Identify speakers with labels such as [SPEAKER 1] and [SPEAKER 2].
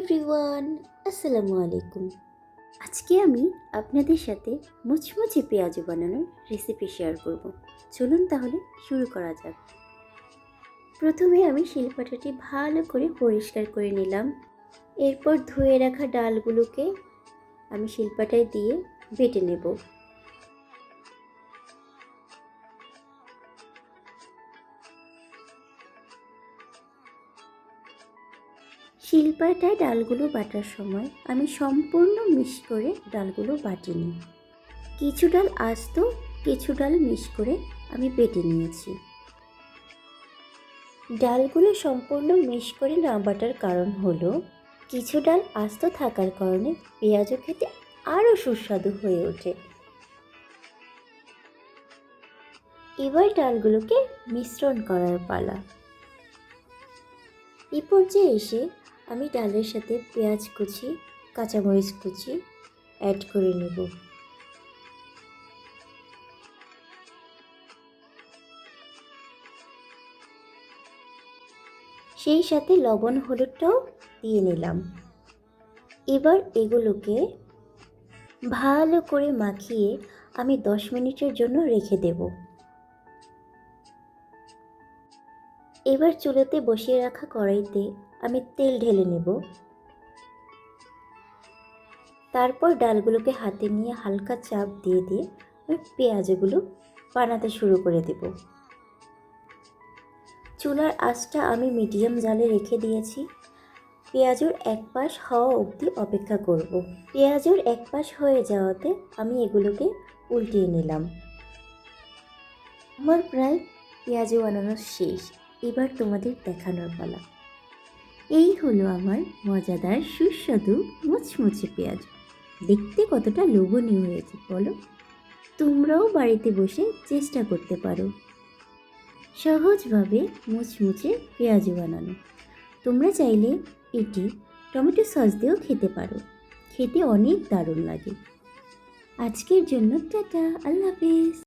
[SPEAKER 1] Everyone, আসসালামু আলাইকুম। আজকে আমি আপনাদের সাথে মুচমুচে পেঁয়াজু বানানোর রেসিপি শেয়ার করব। চলুন তাহলে শুরু করা যাক। প্রথমে আমি শিলপাটাটি ভালো করে পরিষ্কার করে নিলাম। এরপর ধুয়ে রাখা ডালগুলোকে আমি শিলপাটায় দিয়ে বেটে নেব। শিলপাটায় ডালগুলো বাটার সময় আমি সম্পূর্ণ মিক্স করে ডালগুলো বাটিনি। কিছু ডাল আস্ত, কিছু ডাল মিক্স করে আমি বেটে নিয়েছি। ডালগুলো সম্পূর্ণ মিক্স করে না বাটার কারণ হলো কিছু ডাল আস্ত থাকার কারণে পেঁয়াজও খেতে আরও সুস্বাদু হয়ে ওঠে। এবার ডালগুলোকে মিশ্রণ করার পালা। এই পর্যায়ে এসে আমি ডালের সাথে পেঁয়াজ কুচি, কাঁচামরিচ কুচি অ্যাড করে নেব। সেই সাথে লবণ হলুদটাও দিয়ে নিলাম। এবার এগুলোকে ভালো করে মাখিয়ে আমি 10 মিনিটের জন্য রেখে দেব। এবার চুলাতে বসিয়ে রাখা কড়াইতে আমি তেল ঢেলে নেব। তারপর ডালগুলোকে হাতে নিয়ে হালকা চাপ দিয়ে দিয়ে আমি পেঁয়াজগুলো বানাতে শুরু করে দেব। চুলার আঁচটা আমি মিডিয়াম জালে রেখে দিয়েছি। পেঁয়াজের এক পাশ হওয়া অবধি অপেক্ষা করব। পেঁয়াজের এক পাশ হয়ে যাওয়াতে আমি এগুলোকে উল্টিয়ে নিলাম। আমার প্রায় পেঁয়াজু বানানো শেষ। এবার তোমাদের দেখানোর পালা। এই হলো আমার মজাদার সুস্বাদু মুচমুচে পেঁয়াজ। দেখতে কতটা লোভনীয় হয়েছে বলো? তোমরাও বাড়িতে বসে চেষ্টা করতে পারো সহজভাবে মুচমুচে পেঁয়াজু বানানো। তোমরা চাইলে এটি টমেটো সস দিয়েও খেতে পারো, খেতে অনেক দারুণ লাগে। আজকের জন্য টাটা, আল্লাহ হাফেজ।